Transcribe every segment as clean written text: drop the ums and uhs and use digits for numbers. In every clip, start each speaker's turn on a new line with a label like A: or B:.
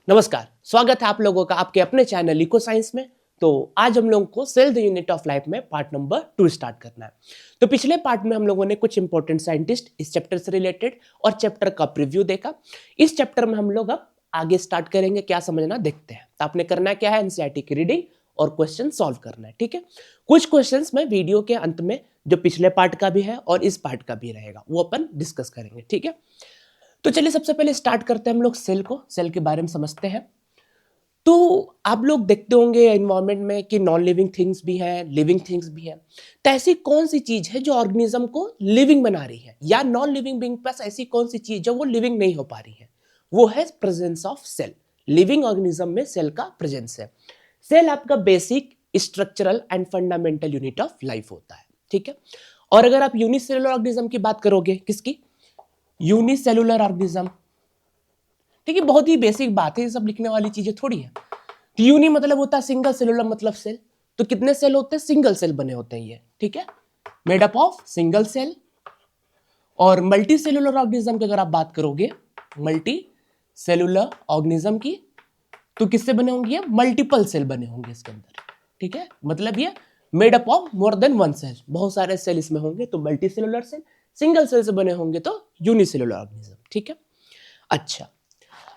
A: नमस्कार, स्वागत है आप लोगों का आपके अपने चैनल इको साइंस में। तो आज हम लोगों को cell the unit of life में पार्ट नंबर 2 स्टार्ट करना है। तो पिछले पार्ट में हम लोगों ने कुछ इंपॉर्टेंट साइंटिस्ट इस चैप्टर से रिलेटेड और चैप्टर का प्रीव्यू देखा। इस चैप्टर में हम लोग अब आगे स्टार्ट करेंगे, क्या समझना देखते हैं। तो आपने करना क्या है, एनसीईआरटी की रीडिंग और क्वेश्चन सॉल्व करना है, ठीक है। कुछ क्वेश्चंस में वीडियो के अंत में जो पिछले पार्ट का भी है और इस पार्ट का भी रहेगा वो अपन डिस्कस करेंगे, ठीक है। तो चलिए सबसे पहले स्टार्ट करते हैं हम लोग सेल के बारे में समझते हैं। तो आप लोग देखते होंगे एनवायरनमेंट में कि नॉन लिविंग थिंग्स भी हैं, लिविंग थिंग्स भी हैं। तो ऐसी कौन सी चीज है जो ऑर्गेनिज्म को लिविंग बना रही है, या नॉन लिविंग बीइंग पास ऐसी कौन सी चीज जो वो लिविंग नहीं हो पा रही है? वो है presence of cell. Living organism में सेल का प्रेजेंस है। सेल आपका basic structural and fundamental unit of life होता है, ठीक है। और अगर आप यूनिसेलुलर ऑर्गेनिज्म की बात करोगे, किसकी? यूनिसेलुलर ऑर्गेनिज्म, ठीक है। बहुत ही बेसिक बात है, ये सब लिखने वाली चीजें थोड़ी है। यूनि मतलब होता है सिंगल सेलुलर, मतलब सेल। तो कितने सेल होते हैं? सिंगल सेल बने होते हैं ये, ठीक है, made up of single cell. और मल्टी सेलुलर ऑर्गेनिज्म की अगर आप बात करोगे, मल्टी सेलुलर ऑर्गेनिज्म की, तो किससे बने होंगे? मल्टीपल सेल बने होंगे इसके अंदर, ठीक है। मतलब ये made up of more than one cell, बहुत सारे सेल इसमें होंगे, तो multicellular cell. Single cell से बने होंगे तो यूनिसेलुलर ऑर्गेनिज्म, ठीक है। अच्छा,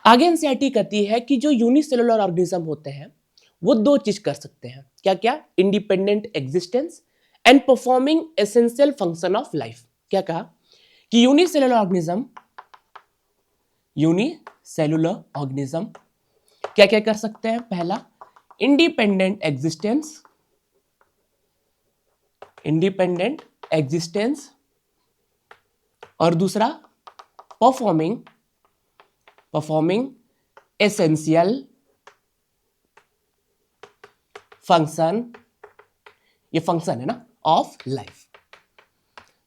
A: आगे एनसीईआरटी कहती है कि जो यूनिसेलुलर ऑर्गेनिज्म होते हैं वो दो चीज कर सकते हैं, क्या क्या? Independent existence and performing essential function of life. क्या कहा कि यूनिसेलुलर ऑर्गेनिज्म क्या क्या कर सकते हैं? पहला, इंडिपेंडेंट एग्जिस्टेंस, और दूसरा परफॉर्मिंग एसेंशियल फंक्शन, ये फंक्शन है ना, ऑफ लाइफ।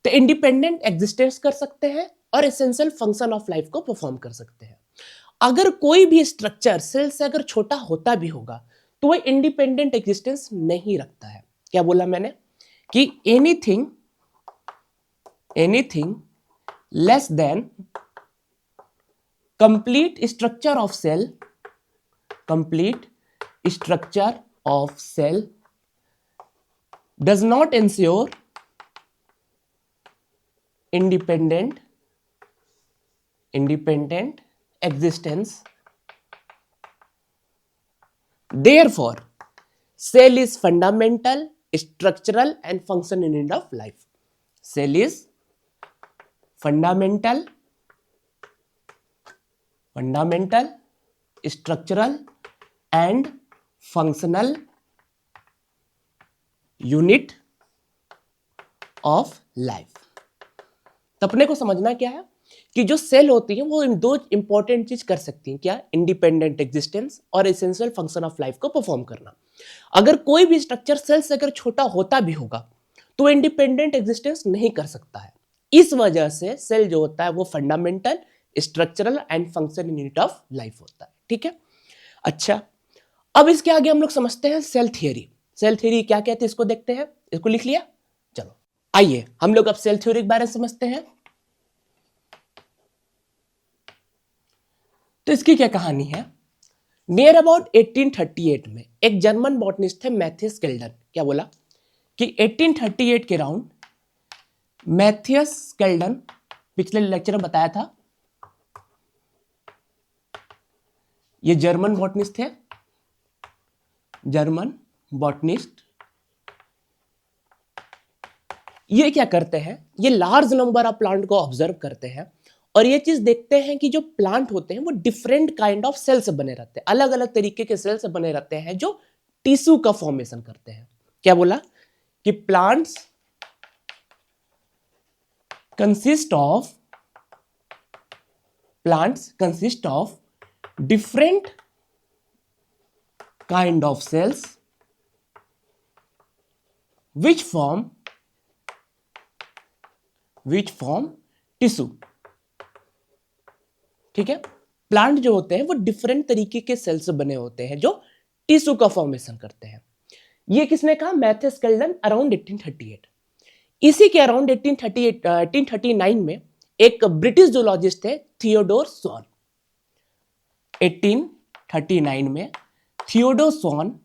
A: तो इंडिपेंडेंट एग्जिस्टेंस कर सकते हैं और एसेंशियल फंक्शन ऑफ लाइफ को परफॉर्म कर सकते हैं। अगर कोई भी स्ट्रक्चर सेल से अगर छोटा होता भी होगा तो वह इंडिपेंडेंट एग्जिस्टेंस नहीं रखता है। क्या बोला मैंने? कि anything less than complete structure of cell does not ensure independent existence. Therefore, cell is fundamental, structural and functional unit of life. Cell is fundamental, structural and functional unit of life. तो अपने को समझना क्या है कि जो cell होती है वो इन दो इंपॉर्टेंट चीज कर सकती हैं, क्या? इंडिपेंडेंट एग्जिस्टेंस और एसेंशियल फंक्शन ऑफ लाइफ को परफॉर्म करना। अगर कोई भी स्ट्रक्चर सेल से अगर छोटा होता भी होगा तो इंडिपेंडेंट एग्जिस्टेंस नहीं कर सकता है। इस वजह से सेल जो होता है वो fundamental, structural and functional unit of life होता है, ठीक है। अच्छा, अब इसके आगे हम लोग समझते हैं सेल थियरी। सेल थ्योरी क्या कहते हैं इसको देखते हैं। इसको लिख लिया? चलो आइए हम लोग अब सेल थ्योरी के बारे में समझते हैं। तो इसकी क्या कहानी है? नियर अबाउट 1838 में एक जर्मन बॉटनिस्ट थे मैथियस स्केल्डन। क्या बोला कि 1838 के राउंड मैथियस स्केल्डन, पिछले लेक्चर में बताया था, ये जर्मन बॉटनिस्ट थे, जर्मन बॉटनिस्ट। ये क्या करते हैं? ये लार्ज नंबर ऑफ प्लांट को ऑब्जर्व करते हैं और ये चीज देखते हैं कि जो प्लांट होते हैं वो डिफरेंट काइंड ऑफ सेल से बने रहते हैं, अलग अलग तरीके के सेल से बने रहते हैं जो टिश्यू का फॉर्मेशन करते हैं। क्या बोला कि plants consist of different kind of cells which form tissue, ठीक है। प्लांट जो होते हैं वो डिफरेंट तरीके के सेल से बने होते हैं जो टिश्यू का फॉर्मेशन करते हैं। ये किसने कहा? Matthias Schleiden, around 1838। इसी के अराउंड 1839 में एक ब्रिटिश जूलॉजिस्ट थे थियोडोर स्वॉन। 18 1839 में थियोडोर स्वॉन,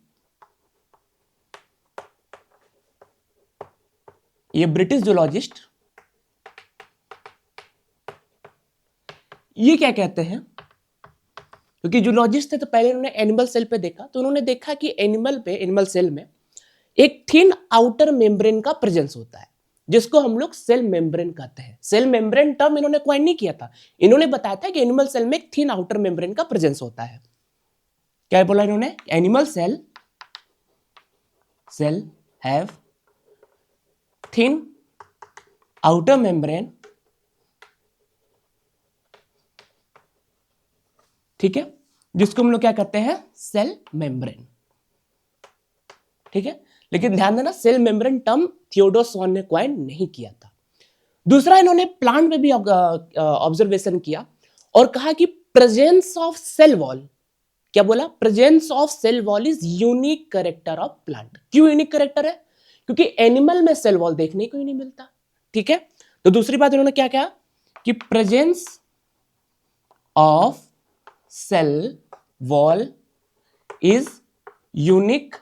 A: ये ब्रिटिश जूलॉजिस्ट, ये क्या कहते हैं, क्योंकि जूलॉजिस्ट थे तो पहले उन्होंने एनिमल सेल पे देखा, तो उन्होंने देखा कि एनिमल सेल में एक थिन आउटर मेम्ब्रेन का प्रेजेंस होता है, जिसको हम लोग सेल मेम्ब्रेन कहते हैं। सेल मेम्ब्रेन टर्म इन्होंने क्वाइन नहीं किया था, इन्होंने बताया था कि एनिमल सेल में एक थिन आउटर मेम्ब्रेन का प्रेजेंस होता है। क्या बोला इन्होंने? Animal cell have thin outer membrane, ठीक है, जिसको हम लोग क्या कहते हैं? सेल मेम्ब्रेन, ठीक है। लेकिन ध्यान देना, cell membrane term Theodore Schwann ने क्वाइन नहीं किया था। दूसरा, इन्होंने प्लांट में भी ऑब्जर्वेशन किया और कहा कि प्रेजेंस ऑफ सेल वॉल, क्या बोला? Presence of cell wall is unique character of plant. क्यों यूनिक कैरेक्टर है? क्योंकि एनिमल में सेल वॉल देखने को ही नहीं मिलता, ठीक है। तो दूसरी बात इन्होंने क्या कहा कि presence of cell wall is unique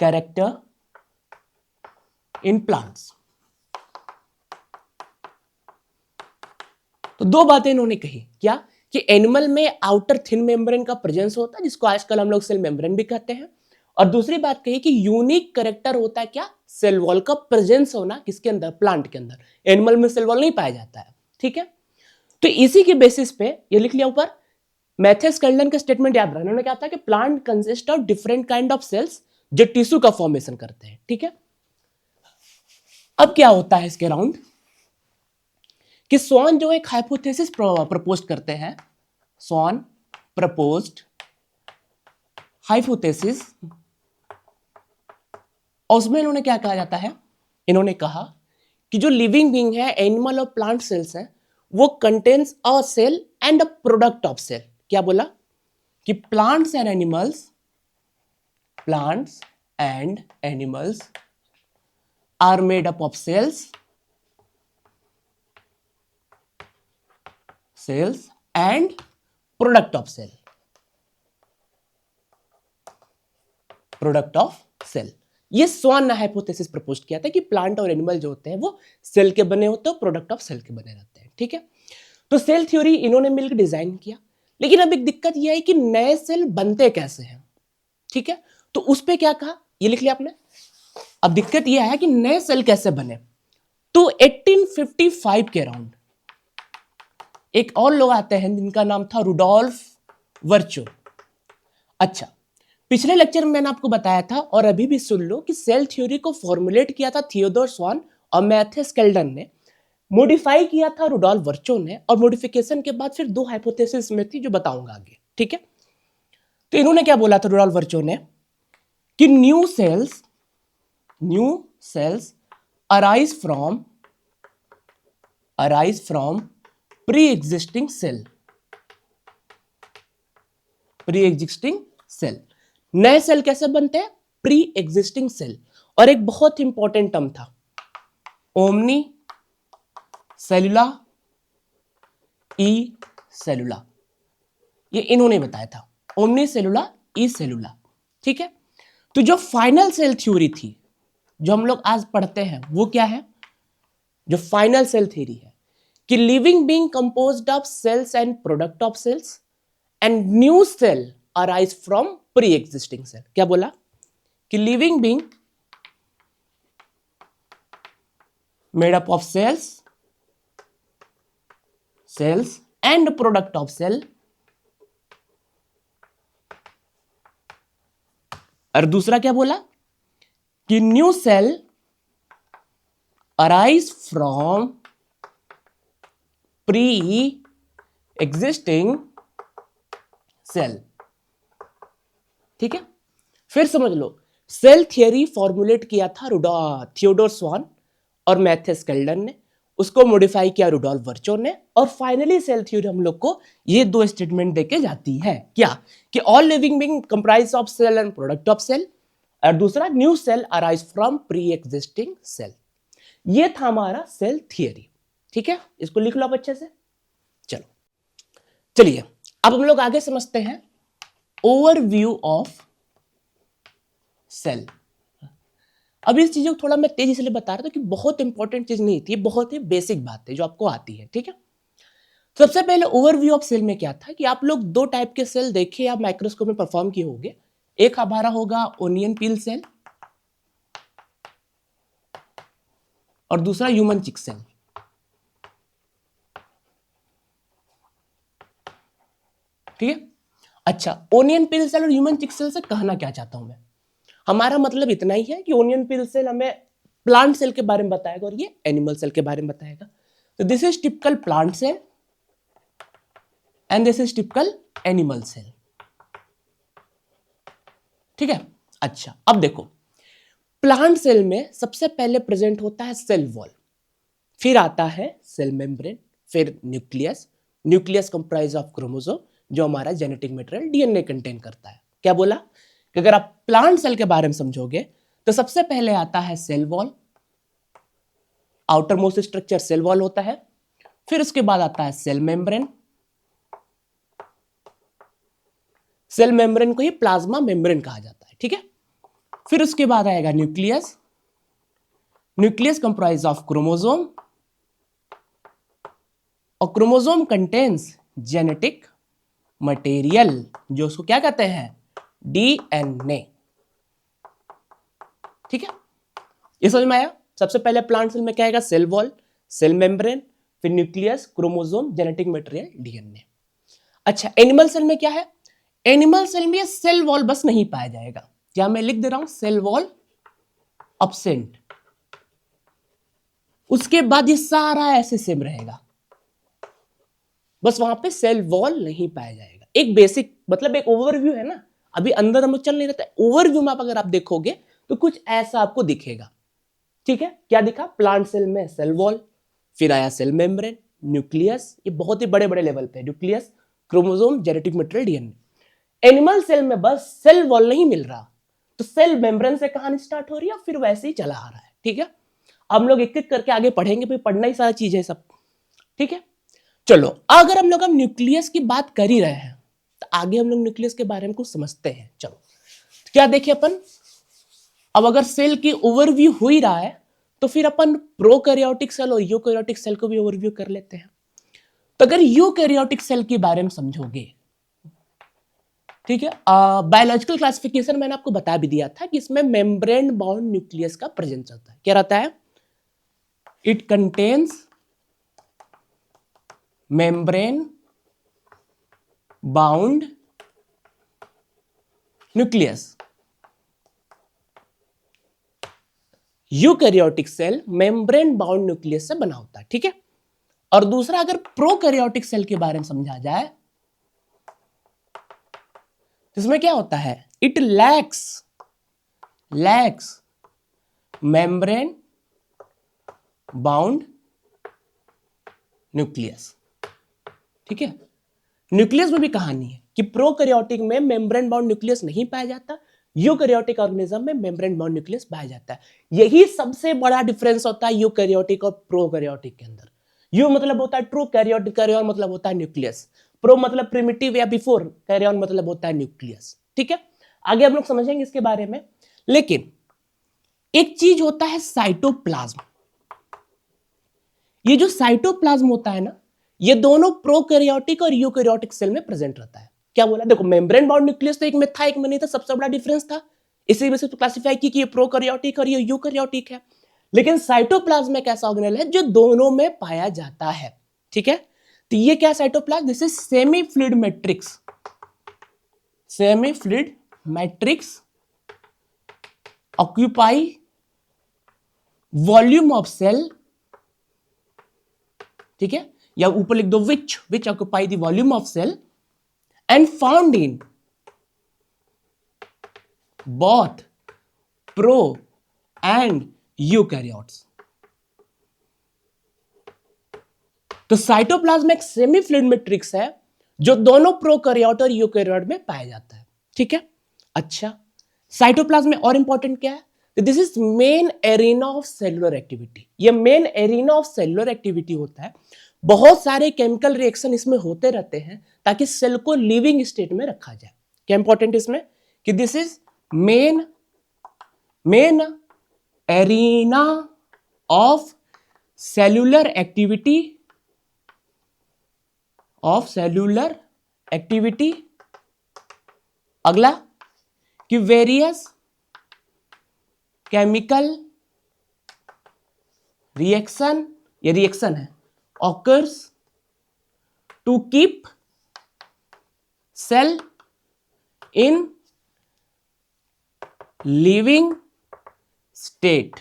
A: character in plants. तो दो बातें इन्होंने कही, क्या? कि एनिमल में आउटर थिन मेम्ब्रेन का प्रेजेंस होता है, जिसको आजकल हम लोग सेल मेम्ब्रेन भी कहते हैं, और दूसरी बात कही कि यूनिक कैरेक्टर होता है क्या? सेल वॉल का प्रेजेंस होना, किसके अंदर? प्लांट के अंदर। एनिमल में सेल वॉल नहीं पाया जाता है, ठीक है। तो इसी के बेसिस पे ये लिख लिया ऊपर, मैथ्यूस कैल्डन का स्टेटमेंट याद रखना। उन्होंने कहा था कि plant consist of different kind of cells जो टिश्यू का फॉर्मेशन करते हैं, ठीक है। अब क्या होता है इसके अराउंड कि स्वॉन जो एक हाइपोथेसिस प्रपोज करते हैं, स्वॉन प्रपोज्ड हाइपोथेसिस, और उसमें इन्होंने क्या कहा जाता है? इन्होंने कहा कि जो लिविंग बीइंग है, एनिमल और प्लांट सेल्स हैं, वो contains a cell and a product of cell. क्या बोला? कि plants and animals are made up of cells and product of cell. ये स्वॉन ने हाइपोथेसिस प्रपोज किया था कि प्लांट और एनिमल जो होते हैं वो सेल के बने होते हैं, प्रोडक्ट ऑफ सेल के बने रहते हैं, ठीक है। तो सेल थ्योरी इन्होंने मिलकर डिजाइन किया, लेकिन अब एक दिक्कत यह है कि नए सेल बनते कैसे हैं, ठीक है। तो उस पर क्या कहा, ये लिख लिया आपने। अब दिक्कत यह है कि नए सेल कैसे बने। तो 1855 के अराउंड एक और लोग आते हैं जिनका नाम था रुडोल्फ वर्चो। अच्छा, पिछले लेक्चर में मैंने आपको बताया था और अभी भी सुन लो कि सेल थ्योरी को फॉर्मुलेट किया था थियोडोर स्वॉन और मैथ्यूस कैल्डन ने, मॉडिफाई किया था रुडोल्फ वर्चो ने, और मॉडिफिकेशन के बाद फिर दो हाइपोथेसिस में थी जो बताऊंगा आगे, ठीक है। तो इन्होंने क्या बोला था रुडोल्फ वर्चो ने कि new cells arise from pre-existing cell। नए सेल कैसे बनते हैं? Pre existing cell. और एक बहुत इंपॉर्टेंट टर्म था, ओमनी सेलुला ई सेलुला, ये इन्होंने बताया था, ओमनी सेलुला ई सेलुला, ठीक है। तो जो फाइनल सेल थ्योरी थी जो हम लोग आज पढ़ते हैं वो क्या है? जो फाइनल सेल थ्योरी है कि living being composed of cells and product of cells and new cell arise from pre existing cell. क्या बोला? कि living being made up of cells and product of cell, और दूसरा क्या बोला कि new cell arise from pre existing cell, ठीक है। फिर समझ लो, सेल थियरी फॉर्मुलेट किया था थियोडोर स्वॉन और मैथ्यूस कैल्डन ने, उसको मॉडिफाई किया रुडोल्फ वर्चो ने, और फाइनली सेल थ्योरी हम लोग को ये दो स्टेटमेंट देके जाती है, क्या? कि all living being comprise of cell and product of cell, और दूसरा new cell arise from pre existing cell. ये था हमारा सेल थियरी, ठीक है। इसको लिख लो आप अच्छे से। चलिए अब हम लोग आगे समझते हैं ओवरव्यू ऑफ सेल। अब इस चीजों को थोड़ा मैं तेजी से बता रहा था कि बहुत इंपॉर्टेंट चीज नहीं थी, बहुत ही बेसिक बात है जो आपको आती है, ठीक है। सबसे पहले ओवरव्यू ऑफ सेल में क्या था कि आप लोग दो टाइप के सेल देखे या माइक्रोस्कोप में परफॉर्म किए होंगे। एक हमारा होगा ओनियन पील सेल और दूसरा ह्यूमन चिक सेल। ठीक है। अच्छा, ओनियन पील सेल और ह्यूमन चिक सेल से कहना क्या चाहता हूं मैं, हमारा मतलब इतना ही है कि ओनियन पील सेल हमें प्लांट सेल के बारे में बताएगा और ये एनिमल सेल के बारे में बताएगा। तो this is typical plant cell and this is typical animal cell. ठीक है। अच्छा, अब देखो प्लांट सेल में सबसे पहले प्रेजेंट होता है सेल वॉल, फिर आता है सेल मेम्ब्रेन, फिर nucleus. Nucleus comprise of chromosome जो हमारा जेनेटिक मटेरियल डीएनए कंटेन करता है। क्या बोला कि अगर आप प्लांट सेल के बारे में समझोगे तो सबसे पहले आता है cell wall, outermost structure cell wall होता है, फिर उसके बाद आता है सेल मेम्ब्रेन। सेल मेम्ब्रेन को ही प्लाज्मा मेम्ब्रेन कहा जाता है। ठीक है। फिर उसके बाद आएगा nucleus. Nucleus comprise of chromosome और क्रोमोसोम कंटेन्स जेनेटिक मटेरियल जो उसको क्या कहते हैं, डीएनए। ठीक है, ये समझ में आया। सबसे पहले प्लांट सेल में क्या आएगा, सेल वॉल, सेल मेम्ब्रेन, फिर nucleus, chromosome, genetic material, DNA. अच्छा, एनिमल सेल में क्या है, एनिमल सेल में सेल वॉल बस नहीं पाया जाएगा। क्या मैं लिख दे रहा हूं, सेल वॉल एब्सेंट, उसके बाद ये सारा ऐसे सेम रहेगा, बस वहां पे सेल वॉल नहीं पाया जाएगा। एक बेसिक मतलब एक ओवरव्यू है ना, अभी अंदर हम लोग चल नहीं रहता, ओवरव्यू में अगर आप देखोगे तो कुछ ऐसा आपको दिखेगा। ठीक है, क्या दिखा, प्लांट सेल में सेल वॉल, फिर आया सेल मेम्ब्रेन, न्यूक्लियस, ये बहुत ही बड़े बड़े लेवल पे, nucleus, chromosome, genetic material, DNA. Animal cell में बस सेल वॉल नहीं मिल रहा, तो सेल मेम्ब्रेन से कहानी स्टार्ट हो रही है, फिर वैसे ही चला आ रहा है। ठीक है, हम लोग एक एक करके आगे पढ़ेंगे, भाई पढ़ना ही सारा चीज है सब। ठीक है, चलो अगर हम लोग अब न्यूक्लियस की बात कर ही रहे हैं तो आगे हम लोग न्यूक्लियस के बारे में कुछ समझते हैं। चलो तो क्या देखिए अपन, अब अगर सेल की ओवरव्यू हो ही रहा है तो फिर अपन प्रोकैरियोटिक सेल और यूकैरियोटिक सेल को भी ओवरव्यू कर लेते हैं। तो अगर यूकैरियोटिक सेल के बारे में समझोगे, ठीक है, बायोलॉजिकल क्लासिफिकेशन मैंने आपको बता भी दिया था कि इसमें मेम्ब्रेन बाउंड न्यूक्लियस का प्रेजेंस होता है। क्या रहता है, it contains membrane bound nucleus. Eukaryotic cell membrane bound nucleus से बना होता है। ठीक है, और दूसरा अगर प्रोकैरियोटिक सेल के बारे में समझा जाए तो इसमें क्या होता है, it lacks membrane bound nucleus. ठीक है, न्यूक्लियस में भी कहानी है कि प्रोकैरियोटिक में मेम्ब्रेन बाउंड न्यूक्लियस नहीं पाया जाता, यूकैरियोटिक ऑर्गेनिज्म में मेम्ब्रेन बाउंड न्यूक्लियस पाया जाता है। यही सबसे बड़ा डिफरेंस होता है यूकैरियोटिक और प्रोकैरियोटिक के अंदर। यू मतलब होता है ट्रू कैरियोटिक, कैरियन मतलब होता है न्यूक्लियस, प्रो मतलब प्रिमिटिव या बिफोर, कैरियन मतलब होता है न्यूक्लियस। ठीक है, आगे हम लोग समझेंगे इसके बारे में। लेकिन एक चीज होता है साइटोप्लाज्म। ये जो साइटोप्लाज्म होता है ना, ये दोनों प्रोकैरियोटिक और यूकैरियोटिक सेल में प्रेजेंट रहता है। क्या बोला, देखो मेम्ब्रेन बाउंड न्यूक्लियस तो एक में था एक में नहीं था, सबसे बड़ा डिफरेंस था, इसी वजह से तो क्लासिफाई की कि ये प्रोकैरियोटिक और ये यूकैरियोटिक है। लेकिन साइटोप्लाज्म एक ऐसा ऑर्गेनेल है जो दोनों में पाया जाता है। ठीक है, तो ये क्या cytoplasm, this is semi fluid matrix, semi fluid matrix occupy volume of cell. ठीक है, या ऊपर लिख दो which occupy the volume of cell and found in both pro and eukaryotes. तो साइटोप्लाज्म एक सेमी फ्लूइड मैट्रिक्स है जो दोनों प्रोकैरियोट और यूकैरियोट में पाया जाता है। ठीक है, अच्छा साइटोप्लाज्म में और इंपॉर्टेंट क्या है, this is main arena of cellular activity. ये main arena of cellular activity होता है। बहुत सारे केमिकल रिएक्शन इसमें होते रहते हैं ताकि सेल को लिविंग स्टेट में रखा जाए। क्या इंपॉर्टेंट इसमें कि this is main arena of cellular activity. अगला कि वेरियस केमिकल रिएक्शन, ये रिएक्शन है, occurs to keep cell in living state।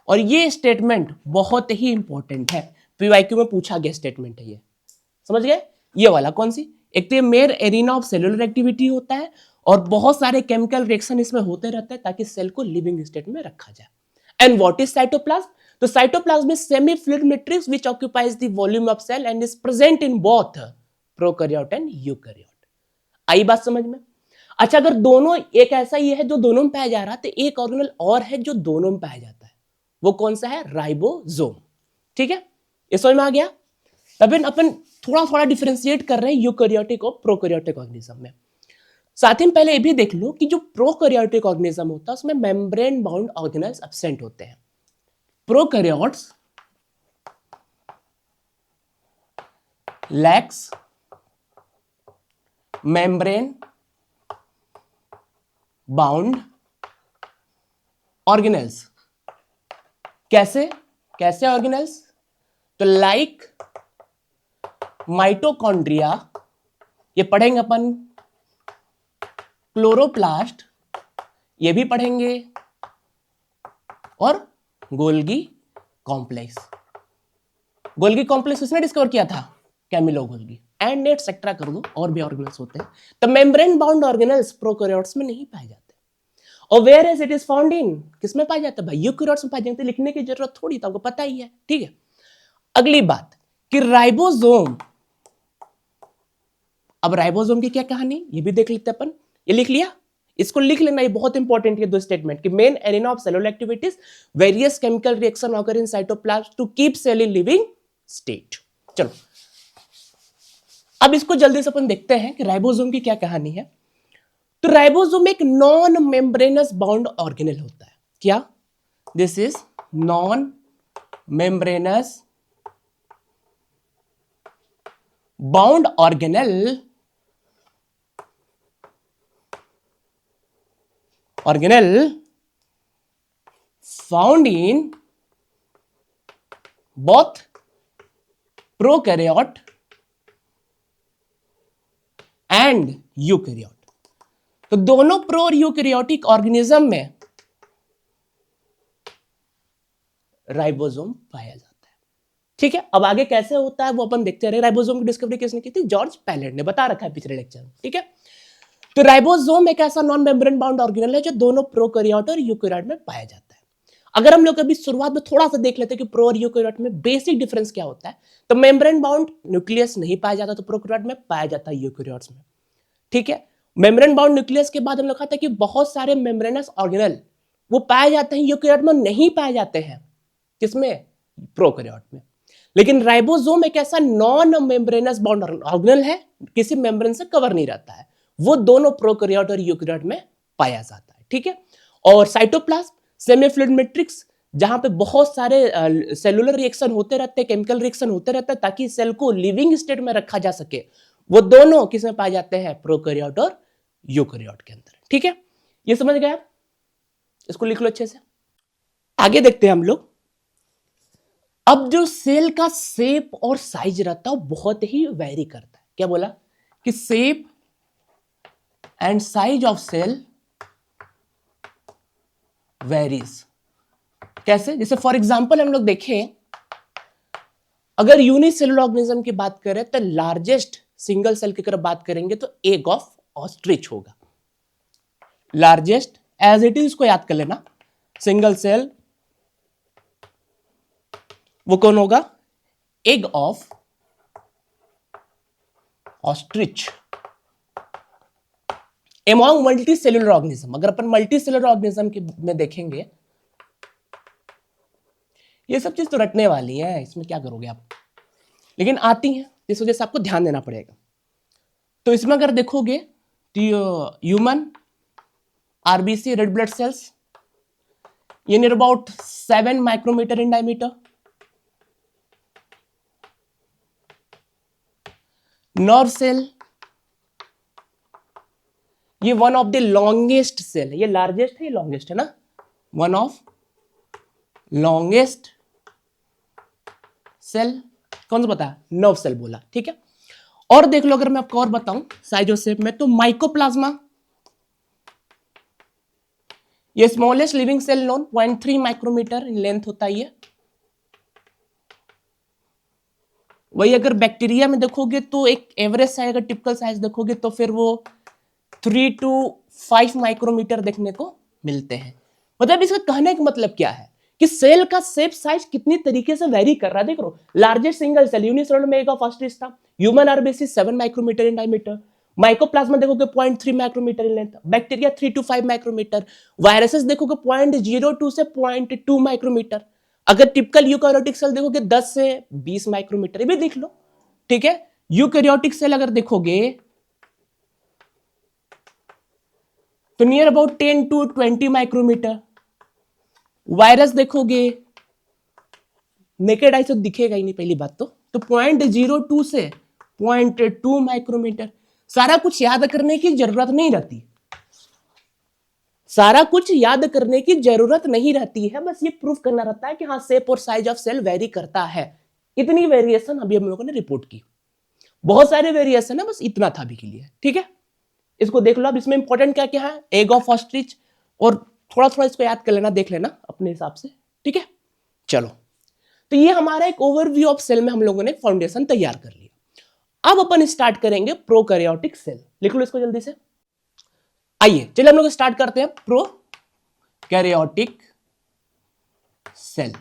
A: और ये स्टेटमेंट बहुत ही इंपॉर्टेंट है, पीवाईक्यू में पूछा गया स्टेटमेंट है ये, समझ गए? ये वाला कौन सी, एक तो ये mayor arena of cellular activity होता है और बहुत सारे केमिकल रिएक्शन इसमें होते रहते हैं ताकि सेल को लिविंग स्टेट में रखा जाए। And what is cytoplasm? तो cytoplasm is semi fluid matrix which occupies the volume of cell and is present in both prokaryote and eukaryote. आई बात समझ में? अच्छा, अगर दोनों, एक ऐसा ही है जो दोनों में पाया जा रहा है, तो एक ऑर्गेनल और है जो दोनों में पाया जाता है, वो कौन सा है? राइबोसोम। ठीक है, ये समझ में आ गया? तब अपन थोड़ा थोड़ा डिफरेंशिएट कर रहे हैं यूकैरियोटिक और प्रोकैरियोटिक ऑर्गेनिज्म में। साथ ही पहले ये भी देख लो कि जो प्रोकैरियोटिक ऑर्गेनिज्म होता है उसमें मेम्ब्रेन बाउंड ऑर्गेनेल्स एब्सेंट होते हैं। Prokaryotes lakhs membrane bound organelles. कैसे कैसे ऑर्गेनेल्स? तो लाइक माइटोकॉन्ड्रिया, ये पढ़ेंगे अपन, क्लोरोप्लास्ट ये भी पढ़ेंगे, और गोल्गी कॉम्प्लेक्स। गोल्गी कॉम्प्लेक्स उसने डिस्कवर किया था, कैमिलो गोल्गी, एंड एटसेट्रा कर दो, और भी ऑर्गेनल्स होते हैं। तो मेम्ब्रेन बाउंड ऑर्गेनल्स प्रोकैरियोट्स में नहीं पाए जाते, और whereas it is found in, किसमें पाए जाते हैं भाई? यूकैरियोट्स में पाए जाते हैं। लिखने की जरूरत थोड़ी, तो आपको पता ही है। ठीक है, अगली बात कि राइबोसोम। अब राइबोसोम की क्या कहानी, ये भी देख लेते अपन। ये लिख लिया, इसको लिख लेना, ये बहुत इंपॉर्टेंट है। दो स्टेटमेंट कि main arena of cellular activities, various chemical reaction occur in cytoplasm to keep cell in living state. चलो अब इसको जल्दी से अपन देखते हैं कि राइबोसोम की क्या कहानी है। तो राइबोसोम एक नॉन मेम्ब्रेनस बाउंड ऑर्गेनेल होता है। क्या? This is non membranes bound organelle found in both prokaryote and eukaryote। तो दोनों प्रो और यूकैरियोटिक ऑर्गेनिज्म में राइबोसोम पाया जाता है। ठीक है, अब आगे कैसे होता है वो अपन देखते रहे। राइबोसोम की डिस्कवरी किसने की थी? जॉर्ज पैलेट ने, बता रखा है पिछले लेक्चर में। ठीक है, तो राइबोसोम एक ऐसा नॉन मेम्ब्रेन बाउंड ऑर्गेनेल है जो दोनों प्रोकैरियोट और यूकैरियोट में पाया जाता है। अगर हम लोग अभी शुरुआत में थोड़ा सा देख लेते हैं कि प्रो और यूकैरियोट में बेसिक डिफरेंस क्या होता है, तो मेम्ब्रेन बाउंड न्यूक्लियस नहीं पाया जाता, तो प्रोकैरियोट में पाया जाता है, यूकैरियोट्स में। ठीक है, मेम्ब्रेन बाउंड न्यूक्लियस के बाद हम लोग कहते हैं कि बहुत सारे मेम्ब्रेनस ऑर्गेनेल वो पाए जाते हैं, यूकैरियोट में नहीं पाए जाते हैं। किसमें? प्रोकैरियोट में। लेकिन राइबोसोम एक ऐसा नॉन मेम्ब्रेनस बाउंड ऑर्गेनेल है, किसी मेम्ब्रेन से कवर नहीं रहता है, वो दोनों प्रोकैरियोट और यूकैरियोट में पाया जाता है। ठीक है, और साइटोप्लाज्म सेमी फ्लूइड मैट्रिक्स, जहां पे बहुत सारे सेलुलर रिएक्शन होते रहते हैं, केमिकल रिएक्शन होते रहते हैं ताकि सेल को लिविंग स्टेट में रखा जा सके, वो दोनों किसमें पाए जाते हैं? प्रोकैरियोट और यूकैरियोट के अंदर। ठीक है, ये समझ गए आप? इसको लिख लो अच्छे से। आगे देखते हैं हम लोग। अब जो सेल का शेप और साइज रहता है वो बहुत ही वेरी करता है। क्या बोला? कि shape and size of cell varies. कैसे? जैसे फॉर एग्जांपल हम लोग देखें, अगर यूनिसेलुलर ऑर्गेनिज्म की बात करें तो लार्जेस्ट सिंगल सेल की तरफ बात करेंगे तो एग ऑफ ऑस्ट्रिच होगा। लार्जेस्ट एज इट इज, इसको याद कर लेना, सिंगल सेल वो कौन होगा? Egg of ostrich. Among multi cellular organism, अगर अपन मल्टी सेलुलर ऑर्गेनिज्म में देखेंगे ये सब चीज तो रटने वाली है, इसमें क्या करोगे आप, लेकिन आती हैं, इस वजह से आपको ध्यान देना पड़ेगा। तो इसमें अगर देखोगे तो human RBC red blood cells ये near about 7 micrometre in diameter. Nerve cell ये one of the longest cell है, ये लार्जेस्ट है, ये लॉन्गेस्ट है ना, वन ऑफ लॉन्गेस्ट सेल कौन सा पता है, नर्व सेल बोला, ठीक है। और देख लो अगर मैं आपको और बताऊं साइज और शेप में, तो माइकोप्लाज्मा ये smallest living cell known 0.3 micrometre in length होता है ये। वही अगर बैक्टीरिया में देखोगे तो एक एवरेज साइज, अगर टिपिकल साइज देखोगे तो फिर वो 3 to 5 माइक्रोमीटर देखने को मिलते हैं। मतलब इसका कहने का मतलब क्या है कि सेल का शेप साइज कितनी तरीके से वेरी कर रहा है। देख लो लार्जेस्ट सिंगल सेल यूनिसेलुलर मेगा फास्टिस था, human RBC 7 micrometre in diameter, mycoplasma देखोगे 0.3 micrometre in length, bacteria 3 to 5 micrometre, viruses देखोगे 0.02 से 0.2 माइक्रोमीटर, अगर टिपिकल यूकैरियोटिक सेल देखोगे 10 से 20 माइक्रोमीटर, ये भी देख लो, ठीक है। यूकैरियोटिक सेल अगर देखोगे तो near about 10 to 20 micrometre, virus देखोगे नेकेड आई से दिखेगा ही नहीं पहली बात तो 0.02 से 0.2 माइक्रोमीटर। सारा कुछ याद करने की जरूरत नहीं रहती, सारा कुछ याद करने की जरूरत नहीं रहती है, बस ये प्रूफ करना रहता है कि हाँ शेप और साइज ऑफ सेल वेरी करता है। इतनी वेरिएशन अभी हम लोगों ने रिपोर्ट की, बहुत सारे वेरिएशन है, बस इतना था अभी के लिए, ठीक है। इसको देख लो अब, इसमें इंपॉर्टेंट क्या क्या है, एग ऑफ ऑस्ट्रिच, और थोड़ा थोड़ा इसको याद कर लेना, देख लेना अपने हिसाब से, ठीक है। चलो तो ये हमारा एक ओवरव्यू ऑफ सेल में हम लोगों ने फाउंडेशन तैयार कर लिया। अब अपन स्टार्ट करेंगे प्रोकैरियोटिक सेल, लिख लो इसको जल्दी से। आइए चलिए हम लोग स्टार्ट करते हैं प्रोकैरियोटिक सेल।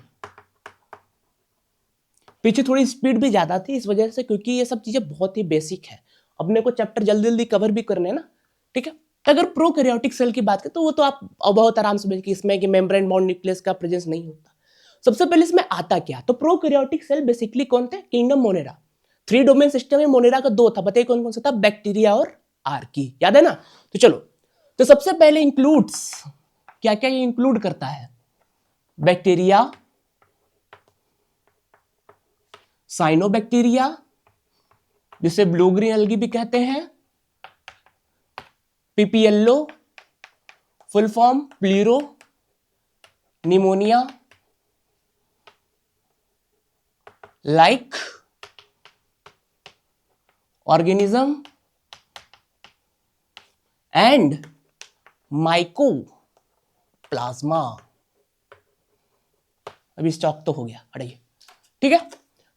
A: पीछे थोड़ी स्पीड भी ज्यादा थी इस वजह से, क्योंकि ये सब चीजें बहुत ही बेसिक है, अपने को चैप्टर जल्दी जल्दी कवर भी करने हैं ना, ठीक है। अगर प्रोकैरियोटिक सेल की बात करें तो वो तो आप बहुत आराम से कि इसमें कि मेम्ब्रेन बाउंड न्यूक्लियस का प्रेजेंस नहीं होता। सबसे पहले इसमें आता क्या, तो प्रोकैरियोटिक सेल बेसिकली कौन थे, किंगडम मोनेरा। 3 डोमेन सिस्टम में मोनेरा का 2 था, बताइए कौन कौन सा था, बैक्टीरिया और आर्की, याद है ना। तो चलो तो सबसे पहले इंक्लूड्स, क्या क्या ये इंक्लूड करता है, बैक्टीरिया, साइनोबैक्टीरिया जिसे ब्लू ग्रीन एल्गी भी कहते हैं, PPLO full form pleuro pneumonia like organism and mycoplasma. अभी स्टॉक तो हो गया, हटाइए, ठीक है।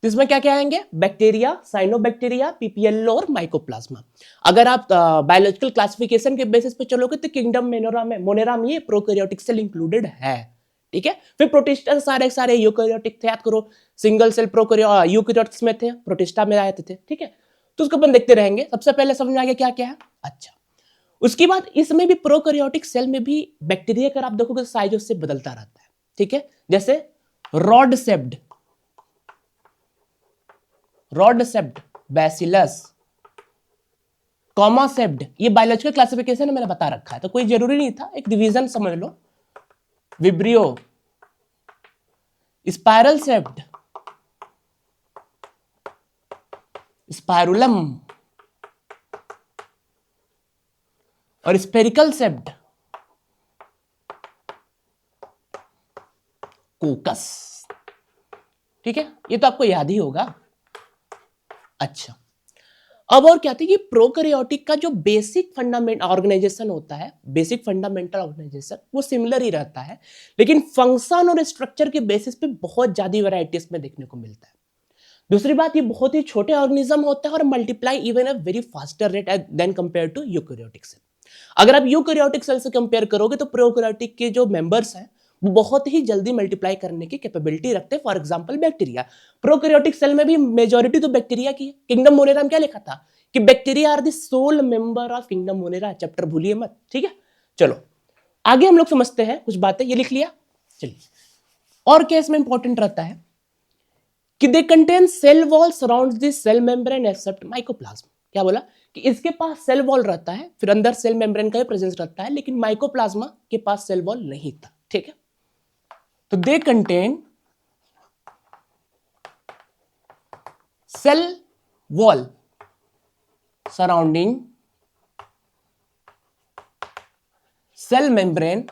A: तो इसमें क्या क्या आएंगे, बैक्टीरिया, साइनोबैक्टीरिया, पीपीएलओ और माइकोप्लाज्मा। अगर आप बायोलॉजिकल क्लासिफिकेशन के बेसिस पे चलोगे तो किंगडम मोनेरा में ये प्रोकैरियोटिक सेल इंक्लूडेड है, ठीक है। फिर प्रोटिस्टा सारे सारे यूकैरियोटिक थे, याद करो सिंगल सेल यूकैरियोट्स में थे, प्रोटिस्टा में आए थे, ठीक है। तो उसको अपन देखते रहेंगे। सबसे पहले समझ में आ गया क्या क्या है, अच्छा। उसके बाद इसमें भी प्रोकैरियोटिक सेल में भी बैक्टीरिया का आप देखोगे साइज उससे बदलता रहता है, ठीक है। जैसे रॉडसेप्ड, बैसिलस, कॉमासेप्ड, ये बायोलॉजिकल क्लासिफिकेशन मैंने बता रखा है तो कोई जरूरी नहीं था, एक डिवीजन समझ लो। विब्रियो, स्पाइरल सेप्ड, स्पाइरुलम और स्पेरिकल सेप्ड, कोकस, ठीक है। ये तो आपको याद ही होगा। अच्छा अब और क्या था कि प्रोकैरियोटिक का जो बेसिक फंडामेंट ऑर्गेनाइजेशन होता है, बेसिक फंडामेंटल ऑर्गेनाइजेशन वो सिमिलर ही रहता है, लेकिन फंक्शन और स्ट्रक्चर के बेसिस पे बहुत ज्यादा वैरायटीज में देखने को मिलता है। दूसरी बात, ये बहुत ही छोटे ऑर्गेनिज्म होते हैं और multiply even a very faster rate than compare to eukaryotic cell. अगर आप यूकैरियोटिक सेल से कंपेयर करोगे तो प्रोकैरियोटिक के जो मेंबर्स हैं वो बहुत ही जल्दी मल्टीप्लाई करने की कैपेबिलिटी रखते हैं। For example bacteria, prokaryotic cell में भी मेजॉरिटी तो बैक्टीरिया की है। किंगडम मोनेरा में क्या लिखा था कि bacteria are the sole member of kingdom Monera, chapter भूलिए मत, ठीक है। चलो आगे हम लोग समझते हैं कुछ बातें, ये लिख लिया, चलिए और क्या इसमें इंपॉर्टेंट रहता है कि they contain cell wall surround the cell membrane except mycoplasm. क्या बोला कि इसके पास सेल वॉल रहता है, फिर अंदर सेल मेम्ब्रेन का ही प्रेजेंस रहता है, लेकिन माइकोप्लाज्मा के पास सेल वॉल नहीं था। ठीक है, तो they contain cell wall surrounding cell membrane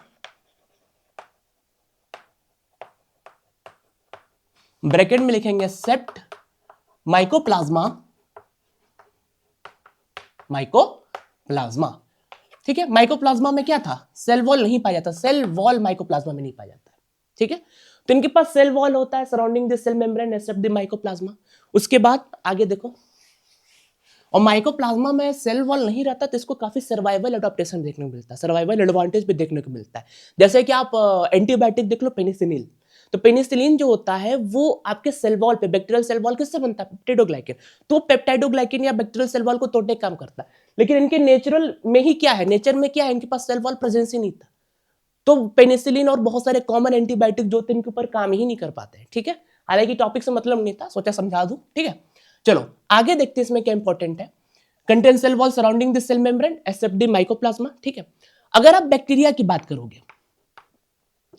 A: bracket में लिखेंगे सेप्ट माइकोप्लाज्मा, माइकोप्लाज्मा। ठीक है, माइकोप्लाज्मा में क्या था, सेल वॉल नहीं पाया जाता, सेल वॉल माइकोप्लाज्मा में नहीं पाया जाता है। ठीक है, तो इनके पास सेल वॉल होता है surrounding the cell membrane except the mycoplasma. उसके बाद आगे देखो, और माइकोप्लाज्मा में सेल वॉल नहीं रहता तो इसको काफी सर्वाइवल एडाप्टेशन देखने को मिलता है, सर्वाइवल एडवांटेज भी देखने को मिलता है। जैसे कि आप एंटीबायोटिक देख लो, पेनिसिलिन, तो पेनिसिलिन जो होता है वो आपके सेल वॉल पे, बैक्टीरियल सेल वॉल किससे बनता है, पेप्टाइडोग्लाइकेन, तो पेप्टाइडोग्लाइकेन या बैक्टीरियल सेल वॉल को तोड़ने का काम करता है। लेकिन इनके नेचुरल में ही क्या है, नेचर में क्या है, इनके पास सेल वॉल प्रेजेंस ही नहीं था, तो पेनिसिलिन और बहुत सारे कॉमन एंटीबायोटिक जो थे इनके ऊपर काम ही नहीं कर पाते हैं। ठीक है, हालांकि टॉपिक से मतलब नहीं था, सोचा समझा दूं। ठीक है, चलो आगे देखते हैं इसमें क्या इंपॉर्टेंट है। Contain cell wall surrounding the cell membrane except the mycoplasma. ठीक है, अगर आप बैक्टीरिया की बात करोगे,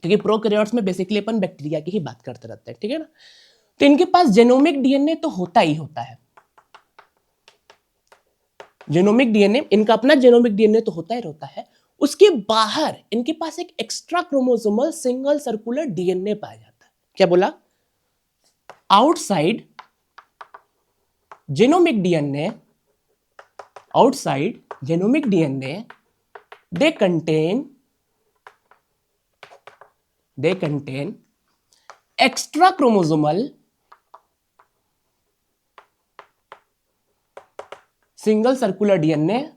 A: क्योंकि प्रोकैरियोट्स में बेसिकली अपन बैक्टीरिया की ही बात करते रहते हैं, ठीक है ना, तो इनके पास जेनोमिक डीएनए तो होता ही होता है, जेनोमिक डीएनए, इनका अपना जेनोमिक डीएनए तो होता ही रहता है। उसके बाहर इनके पास एक extra chromosomal single circular DNA पाया जाता है। क्या बोला, outside genomic DNA, outside genomic DNA they contain extra chromosomal single circular DNA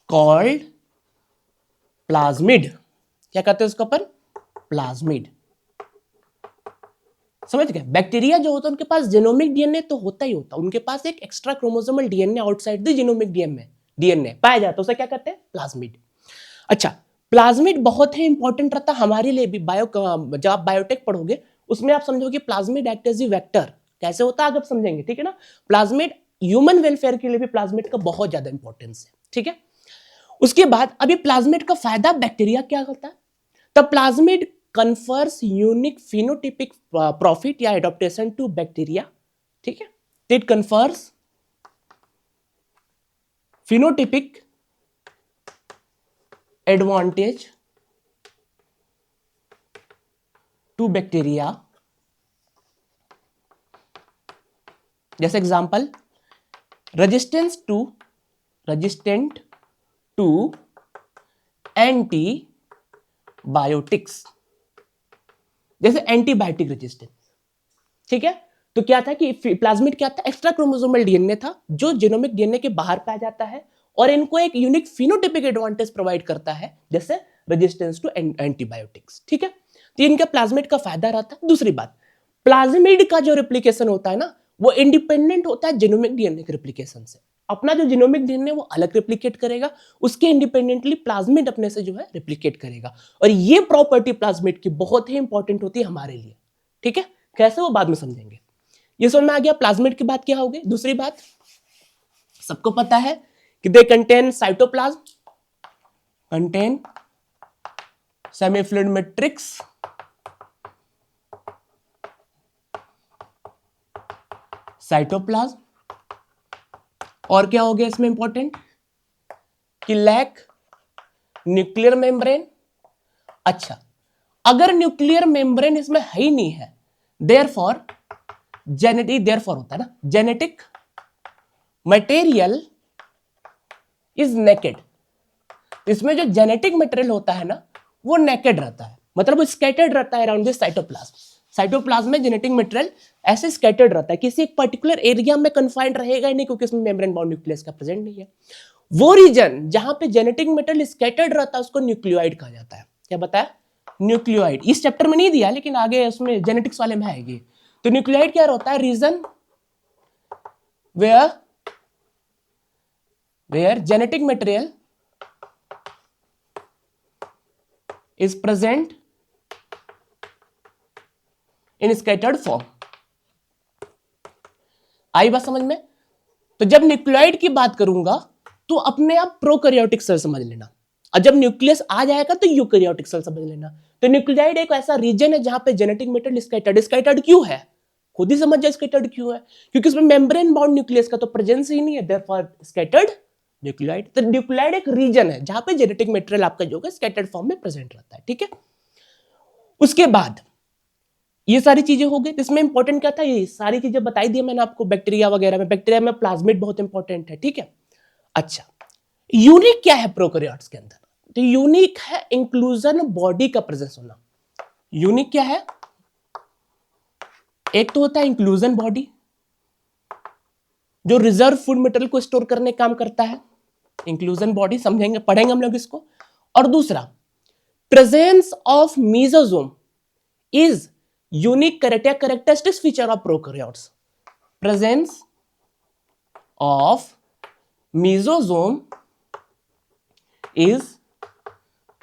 A: called plasmid। क्या कहते हैं उसको अपन, प्लाज्मिड। समझ गए, बैक्टीरिया जो होता है उनके पास जेनोमिक डीएनए तो होता ही होता है, उनके पास एक extra chromosomal DNA outside the genomic DNA पाया जाता है, उसे क्या कहते हैं, प्लाज्मिड। अच्छा, प्लाज्मिड बहुत ही इंपॉर्टेंट रहता है हमारे लिए भी, जब आप बायोटेक पढ़ोगे उसमें आप समझोगे plasmid act as a vector कैसे होता है, आगे आप समझेंगे। ठीक है ना, प्लाज्मिड ह्यूमन वेलफेयर के लिए भी प्लाज्मिड का बहुत ज्यादा इंपॉर्टेंस है। ठीक है, उसके बाद अभी प्लाज्मिड का फायदा बैक्टीरिया क्या करता है, तब plasmid confers unique phenotypic profit या एडॉप्टेशन टू बैक्टीरिया। ठीक है, it confers phenotypic advantage to bacteria. जैसे एग्जांपल, रेजिस्टेंट टू एंटीबायोटिक्स, जैसे एंटीबायोटिक रेजिस्टेंस। ठीक है, तो क्या था कि प्लाज्मिड क्या था, एक्स्ट्रा क्रोमोसोमल डीएनए था जो जेनोमिक डीएनए के बाहर पाया जाता है और इनको एक यूनिक फिनोटाइपिक एडवांटेज प्रोवाइड करता है, जैसे रेजिस्टेंस टू एंटीबायोटिक्स। ठीक है, तो इनका प्लाज्मिड का फायदा रहता है। दूसरी बात, प्लाज्मिड का जो रेप्लिकेशन होता है ना, वो इंडिपेंडेंट होता है जेनोमिक डीएनए के रेप्लिकेशन से। अपना जो जेनोमिक डीएनए वो अलग रेप्लिकेट करेगा, उसके इंडिपेंडेंटली प्लाज्मिड अपने से जो है रेप्लिकेट करेगा, और ये प्रॉपर्टी प्लाज्मिड की बहुत ही इंपॉर्टेंट होती है हमारे लिए। ठीक है, कैसे वो बाद में समझेंगे। ये समझ में आ गया प्लाज्मिड की बात क्या होगी। दूसरी बात, सबको पता है कि they contain cytoplasm, contain semifluid matrix, cytoplasm, और क्या हो गया इसमें इंपॉर्टेंट कि लैक न्यूक्लियर मेम्ब्रेन। अच्छा, अगर न्यूक्लियर मेम्ब्रेन इसमें है ही नहीं है, देयरफॉर देयरफॉर होता है ना, जेनेटिक मटेरियल इज नेकेड। इसमें जो जेनेटिक मटेरियल होता है ना, वो नेकेड रहता है, मतलब वो स्कैटर्ड रहता है अराउंड दिस साइटोप्लाज्म। साइटोप्लाज्म में जेनेटिक मटेरियल ऐसे स्कैटर्ड रहता है, किसी एक पर्टिकुलर एरिया में कन्फाइंड रहेगा ही नहीं, क्योंकि इसमें मेम्ब्रेन बाउंड न्यूक्लियस का प्रेजेंट नहीं है। वो रीजन जहां पे जेनेटिक मटेरियल स्कैटर्ड रहता है उसको न्यूक्लियोइड कहा जाता है। क्या बताया, न्यूक्लियोइड। इस चैप्टर में नहीं दिया, लेकिन आगे उसमें जेनेटिक्स वाले में आएगी। तो न्यूक्लियोइड क्या होता है, region where genetic material is present in scattered form. आई बात समझ में? तो जब न्यूक्लियोइड की बात करूंगा तो अपने आप प्रोकैरियोटिक सेल समझ लेना, और जब न्यूक्लियस आ जाएगा तो यूकैरियोटिक सेल समझ लेना। तो न्यूक्लियोइड एक ऐसा रीजन है जहां पे जेनेटिक मेटेरियल स्कैटर्ड क्यों है, खुद ही समझ जाए स्कैटर्ड क्यों है, क्योंकि उसमें मेम्ब्रेन बाउंड न्यूक्लियस का तो प्रेजेंस ही नहीं है, देयरफॉर स्कैटर्ड न्यूक्लियोइड। तो न्यूक्लियोइड एक रीजन है जहां पे जेनेटिक मेटेरियल आपका जो है स्कैटर्ड फॉर्म में प्रेजेंट रहता है, ठीक है। उसके बाद ये सारी चीजें हो गई। इसमें इंपॉर्टेंट क्या था, ये सारी चीजें बताई दी मैंने आपको। बैक्टीरिया वगैरह में, बैक्टीरिया में प्लाज्मिड बहुत इंपॉर्टेंट है, ठीक है। अच्छा, यूनिक क्या है प्रोकैरियोट्स के अंदर? तो यूनिक है इंक्लूजन बॉडी का प्रेजेंस होना। यूनिक क्या है? एक तो होता है इंक्लूजन बॉडी, जो रिजर्व फूड मटेरियल को स्टोर करने का काम करता है, इंक्लूजन बॉडी, समझेंगे, पढ़ेंगे हम लोग इसको। और दूसरा, presence of mesosome is unique characteristics feature of prokaryotes. Presence of mesosome is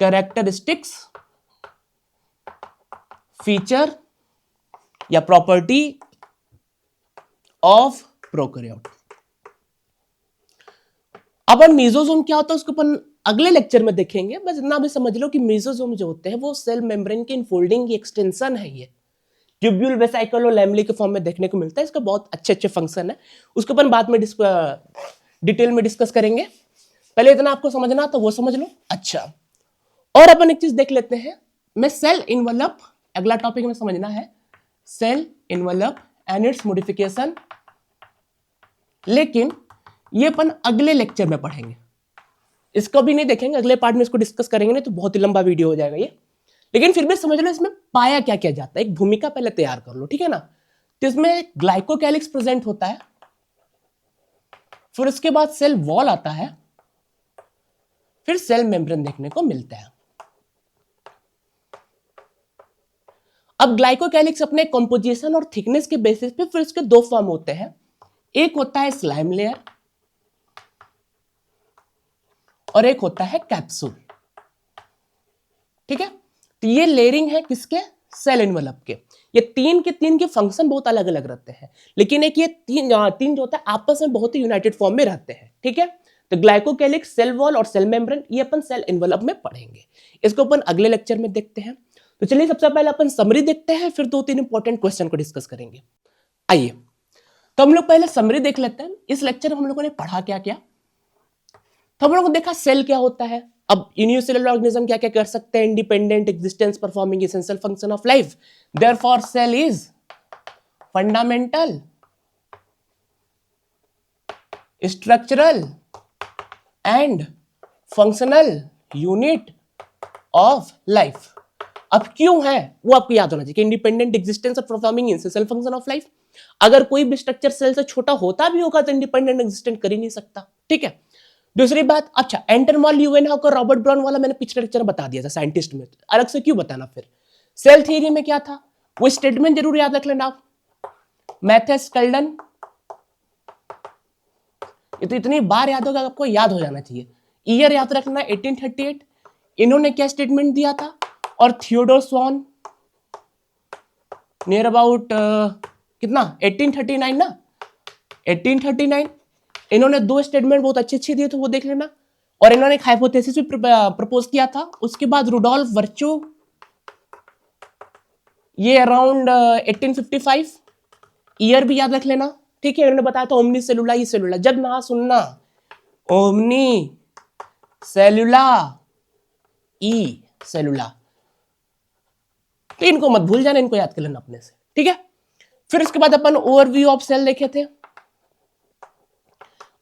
A: characteristics feature या प्रॉपर्टी ऑफ प्रोकैरियोट। अपन मेसोसोम क्या होता है उसको अपन अगले लेक्चर में देखेंगे, बस इतना भी समझ लो कि मेसोसोम जो होते हैं वो सेल मेम्ब्रेन के इनफोल्डिंग की एक्सटेंशन है। ये ट्यूब्यूल, वेसिकल और लैमेली के फॉर्म में देखने को मिलता है। इसका बहुत अच्छे फंक्शन है, उसको अपन बाद में डिटेल में डिस्कस करेंगे। पहले इतना आपको समझना तो वो समझ लो। अच्छा, और अपन एक चीज देख लेते हैं, मैं सेल इनवेलप, अगला टॉपिक में समझना है cell envelope and its modification, लेकिन ये अपन अगले लेक्चर में पढ़ेंगे, इसको भी नहीं देखेंगे, अगले पार्ट में इसको डिस्कस करेंगे, नहीं तो बहुत ही लंबा वीडियो हो जाएगा ये। लेकिन फिर भी समझ लो इसमें पाया क्या किया जाता है, एक भूमिका पहले तैयार कर लो, ठीक है ना। तो इसमें ग्लाइकोकैलिक्स प्रेजेंट होता है, फिर उसके बाद सेल वॉल आता है, फिर सेल मेम्ब्रेन देखने को मिलता है। अब ग्लाइकोकैलिक्स अपने कंपोजिशन और थिकनेस के बेसिस पे फिर इसके दो फॉर्म होते हैं, एक होता है स्लाइम लेयर और एक होता है कैप्सूल, ठीक है। तो ये लेयरिंग है किसके? सेल एनवेलप के। ये तीन के फंक्शन बहुत अलग अलग रहते हैं, लेकिन एक ये तीन जो होता है आपस में बहुत ही यूनाइटेड फॉर्म में रहते हैं, ठीक है। तो ग्लाइकोकैलिक्स, सेल वॉल और सेल मेम्ब्रेन, ये अपन सेल एनवेलप में पढ़ेंगे, इसको अपन अगले लेक्चर में देखते हैं। तो चलिए सबसे पहले अपन समरी देखते हैं, फिर दो तीन इंपॉर्टेंट क्वेश्चन को डिस्कस करेंगे। आइए, तो हम लोग पहले समरी देख लेते हैं। इस लेक्चर में हम लोगों ने पढ़ा क्या क्या, तो हम लोगों ने देखा सेल क्या होता है। अब यूनिसेलुलर ऑर्गेनिज्म क्या क्या कर सकते हैं, independent existence performing essential function of life, therefore cell is fundamental structural and functional unit of life. अब क्यों है वो आपको याद होना चाहिए कि इंडिपेंडेंट एग्जिस्टेंस और performing essential function of life. अगर कोई भी स्ट्रक्चर सेल से छोटा होता भी होगा तो इंडिपेंडेंट एग्जिस्टेंट कर ही नहीं सकता, ठीक है। दूसरी बात, अच्छा, एंटरमॉल ल्यूवेनहॉक और रॉबर्ट ब्राउन वाला मैंने पिछले लेक्चर में बता दिया था, साइंटिस्ट में, अलग से क्यों बताना। फिर सेल थ्योरी में क्या था वो स्टेटमेंट जरूर याद रख लेना आप, मैथ्यूस कल्डन, ये तो इतनी बार याद होगा आपको, याद हो जाना चाहिए। ईयर याद रखना 1838, इन्होंने क्या स्टेटमेंट दिया था, और थियोडोर स्वान नियर अबाउट कितना 1839 ना, 1839, इन्होंने दो स्टेटमेंट बहुत अच्छे दिए थे, वो देख लेना। और इन्होंने एक हाइपोथेसिस भी प्रपोज किया था। उसके बाद रुडोल्फ वर्चो, ये अराउंड 1855, ईयर भी याद रख लेना, ठीक है। इन्होंने बताया था ओमनी सेलुला ई सेलुला, जब ना सुनना ओमनी सेलुला ई सेलुला, तो इनको मत भूल जाना, इनको याद कर लेना अपने से, ठीक है। फिर उसके बाद अपन ओवरव्यू ऑफ सेल देखे थे।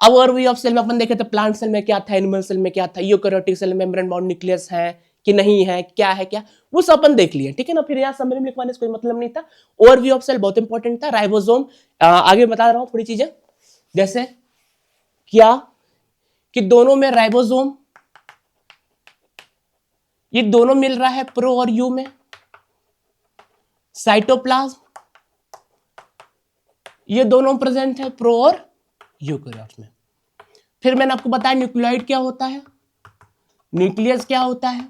A: अब ओवरव्यू ऑफ सेल में अपन देखे थे प्लांट सेल में क्या था, एनिमल सेल में क्या था, यूकैरियोटिक सेल में मेम्ब्रेन बाउंड न्यूक्लियस है कि नहीं है, क्या है क्या, वो सब अपन देख लिए, ठीक है ना। फिर यहाँ समरी में लिखवाने से कोई मतलब नहीं था। ओवरव्यू ऑफ सेल बहुत इंपॉर्टेंट था। राइबोसोम, आगे बता रहा हूं थोड़ी चीजें, जैसे क्या कि दोनों में राइबोसोम, ये दोनों मिल रहा है प्रो और यू में। साइटोप्लाज्म, ये दोनों प्रेजेंट है प्रो और यूकैरियोट्स में। फिर मैंने आपको बताया न्यूक्लियोइड क्या होता है, न्यूक्लियस क्या होता है,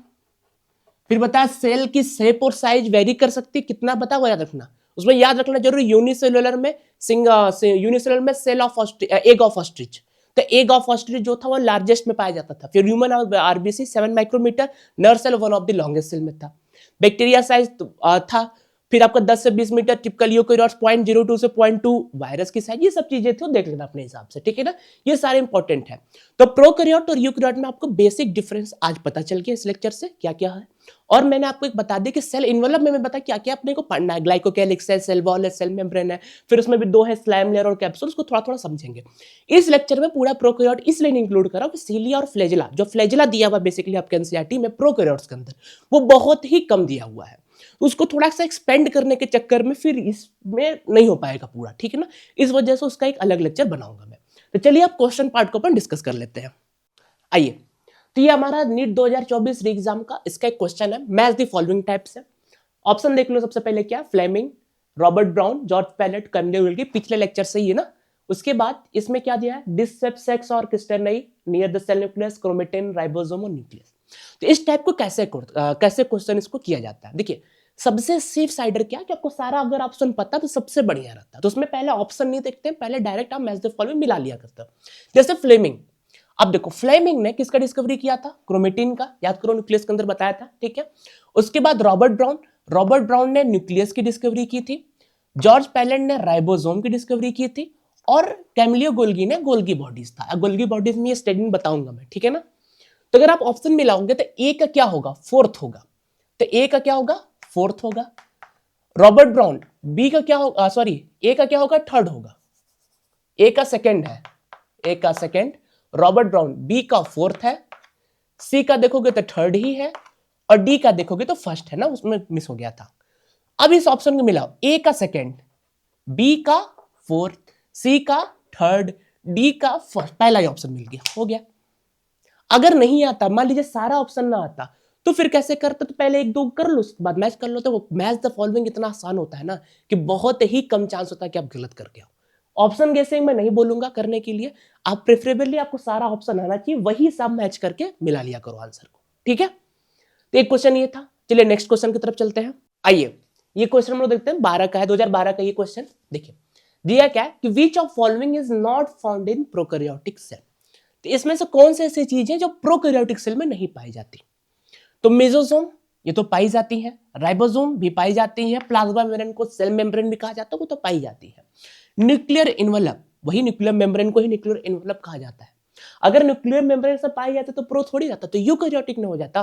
A: फिर बताया सेल की शेप और साइज वेरी कर सकती है, कितना बता वो याद रखना। उसमें याद रखना जरूर यूनिसेलुलर में यूनिसेलुलर में cell of egg of ostrich, तो एग ऑफ ऑस्ट्रिच जो था वो लार्जेस्ट में पाया जाता था। फिर human RBC 7 micrometre, nerve cell one of the longest cell में था। बैक्टीरिया साइज था, फिर आपका 10 से 20 मीटर, टिपिकल यूकेरियोट्स 0.02 से 0.2, वायरस की साइज, ये सब चीजें थी, देख लेना अपने हिसाब से, ठीक है ना। ये सारे इंपॉर्टेंट है। तो प्रोकैरियोट और यूकेरियोट में आपको बेसिक डिफरेंस आज पता चल गया इस लेक्चर से क्या क्या है। और मैंने आपको एक बता दिया कि सेल इन्वेलप में बता क्या क्या अपने को पढ़ना है। ग्लाइकोकैलिक्स है, सेल वॉल है, सेल मेम्ब्रेन है, फिर उसमें भी दो है, स्लाइम लेयर और कैप्सूल, उसको थोड़ा थोड़ा समझेंगे। इस लेक्चर में पूरा प्रोकैरियोट इसलिए इंक्लूड करा कि सीलिया और फ्लैजिला, जो फ्लैजिला दिया हुआ बेसिकली आपके एनसीईआरटी में प्रोकैरियोट्स के अंदर, वो बहुत ही कम दिया हुआ है। उसको थोड़ा सा एक्सपेंड करने के चक्कर में फिर इसमें नहीं हो पाएगा पूरा, ठीक है ना। इस वजह से उसका एक अलग लेक्चर बनाऊंगा मैं। तो चलिए आप क्वेश्चन पार्ट को अपन डिस्कस कर लेते हैं। आइए, तो ये हमारा नीट 2024 री एग्जाम का इसका एक क्वेश्चन है। मैच द फॉलोइंग टाइप्स है। ऑप्शन देख लो सबसे पहले क्या, Fleming, Robert Brown, George Palade, कैमले विल्की, पिछले लेक्चर से ही है ना। उसके बाद इसमें क्या दिया है, डिसेप्सेक्स और क्रिस्टेनई near the cell nucleus, chromatin, ribosome और न्यूक्लियस। तो इस टाइप को कैसे क्वेश्चन इसको किया जाता है। देखिए सबसे सेफ साइडर क्या कि आपको सारा अगर ऑप्शन पता तो सबसे बढ़िया रहता है। तो उसमें पहले ऑप्शन नहीं देखते हैं, पहले डायरेक्ट आप मैच द फॉलोइंग मिला लिया करते हो। जैसे फ्लेमिंग, अब देखो फ्लेमिंग ने किसका डिस्कवरी किया था, क्रोमेटिन का, याद करो न्यूक्लियस के अंदर बताया था, ठीक है। उसके बाद रॉबर्ट ब्राउन ने न्यूक्लियस की डिस्कवरी की थी। जॉर्ज पैलेट ने राइबोसोम की डिस्कवरी की थी। और कैमिलियो गोल्गी ने गोल्गी बॉडीज था। गोल्गी बॉडीज में ये स्टेटमेंट बताऊंगा मैं, ठीक है ना। तो अगर आप ऑप्शन मिलाओगे तो ए का क्या होगा, फोर्थ होगा। तो ए का क्या होगा, फोर्थ होगा। रॉबर्ट ब्राउन, बी का क्या होगा, सॉरी ए का क्या होगा, थर्ड होगा। ए का सेकंड है, ए का सेकंड, रॉबर्ट ब्राउन, बी का फोर्थ है, सी का देखोगे तो थर्ड ही है, और डी का देखोगे तो फर्स्ट है ना, उसमें मिस हो गया था। अब इस ऑप्शन को मिलाओ, ए का सेकंड, बी का फोर्थ, सी का थर्ड, डी का फर्स्ट, पहला ही ऑप्शन मिल गया, हो गया। अगर नहीं आता, मान लीजिए सारा ऑप्शन ना आता, तो फिर कैसे करते, तो पहले एक दो कर लो, उसके बाद मैच कर लो। तो वो मैच द फॉलोइंग इतना आसान होता है ना कि बहुत ही कम चांस होता है कि आप गलत करके आओ। ऑप्शन गेसिंग मैं नहीं बोलूंगा करने के लिए, आप प्रेफरेबली आपको सारा ऑप्शन आना चाहिए, वही सब मैच करके मिला लिया करो आंसर को, ठीक है। तो एक क्वेश्चन ये था। चलिए नेक्स्ट क्वेश्चन की तरफ चलते हैं। आइए, ये क्वेश्चन हम लोग देखते हैं, 12 का है, 2012 का ये क्वेश्चन। देखिए दिया क्या है कि which of following is not found in prokaryotic cell. तो इसमें से कौन सी ऐसी चीज है जो प्रोकैरियोटिक सेल में नहीं पाई जाती। तो मेसोसोम ये तो पाई जाती है, राइबोसोम भी पाई जाती है, प्लाज्मा मेम्ब्रेन को सेल मेम्ब्रेन भी कहा जाता है, वो तो पाई जाती है। न्यूक्लियर इन्वेलप, वही न्यूक्लियर मेम्ब्रेन को ही न्यूक्लियर इन्वेलप कहा जाता है। अगर न्यूक्लियर मेम्ब्रेन से पाई जाती तो प्रो थोड़ी जाता, तो यूकैरियोटिक में हो जाता।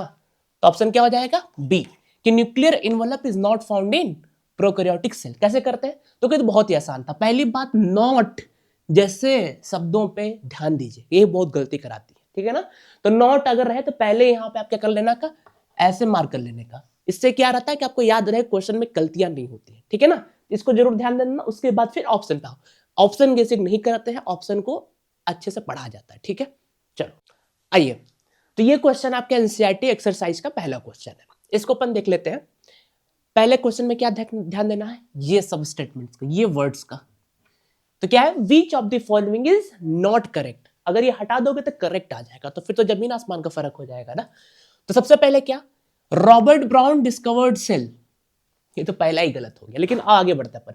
A: तो ऑप्शन क्या हो जाएगा, बी, कि nuclear envelope is not found in prokaryotic cell. कैसे करते हैं, तो कहते बहुत ही आसान था। पहली बात, नॉट जैसे शब्दों पे ध्यान दीजिए, ये बहुत गलती कराती है, ठीक है ना। तो नॉट अगर रहे तो पहले यहां पे आप क्या कर लेना का, ऐसे मार्क कर लेने का। इससे क्या रहता है कि आपको याद रहे क्वेश्चन में गलतियां नहीं होती है, ठीक है ना। इसको जरूर ध्यान देना। उसके बाद फिर ऑप्शन का, ऑप्शन गेसिंग नहीं करते हैं, ऑप्शन को अच्छे से पढ़ा जाता है, ठीक है। चलो आइए, तो ये क्वेश्चन आपके एनसीईआरटी एक्सरसाइज का पहला क्वेश्चन है, इसको अपन देख लेते हैं। पहले क्वेश्चन में क्या ध्यान देना है, ये सब स्टेटमेंट्स का, ये वर्ड्स का। तो क्या है, which of the following is not correct. अगर ये हटा दोगे तो करेक्ट आ जाएगा, तो फिर तो जमीन आसमान का फर्क हो जाएगा ना। तो सबसे पहले क्या, रॉबर्ट ब्राउन डिस्कवर्ड सेल, ये तो पहला ही गलत हो गया, लेकिन आगे बढ़ते अपन।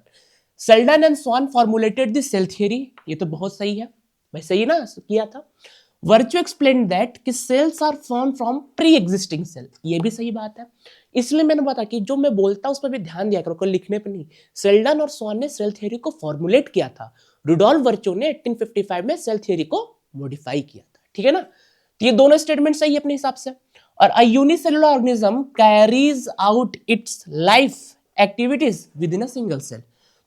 A: Schleiden and Schwann formulated the cell theory, ये तो बहुत सही है भाई, सही ना किया था। वर्चू एक्सप्लेन दैट कि cells are form from pre existing cell, ये भी सही बात है। इसलिए मैंने बताया कि जो मैं बोलता हूं उस पर भी ध्यान दिया करो, लिखने पे नहीं। सेल्डन और स्वान ने सेल थियरी को फॉर्मुलेट किया था, रुडोल्फ वर्चू ने 1855 में सेल थियरी को मॉडिफाई किया था, ठीक है ना। तो ये दोनों स्टेटमेंट सही है अपने हिसाब से। और a unicellular organism carries out its life activities within a single cell.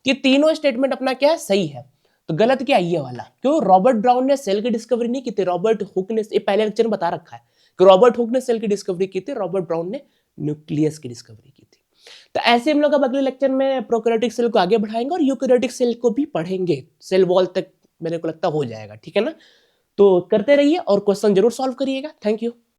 A: ये तीनों स्टेटमेंट अपना क्या है, सही है। तो गलत क्या है, ये वाला। क्यों, रॉबर्ट ब्राउन ने सेल की डिस्कवरी नहीं की थी, रॉबर्ट हुक ने, ये पहले लेक्चर में बता रखा है कि रॉबर्ट हुक ने सेल की डिस्कवरी की थी, रॉबर्ट ब्राउन ने न्यूक्लियस की डिस्कवरी की थी। तो ऐसे हम लोग अब अगले लेक्चर में प्रोकैरियोटिक सेल को आगे बढ़ाएंगे और यूकैरियोटिक सेल को भी पढ़ेंगे, सेल वॉल तक मेरे को लगता हो जाएगा, ठीक है ना। तो करते रहिए और क्वेश्चन जरूर सॉल्व करिएगा। Thank you.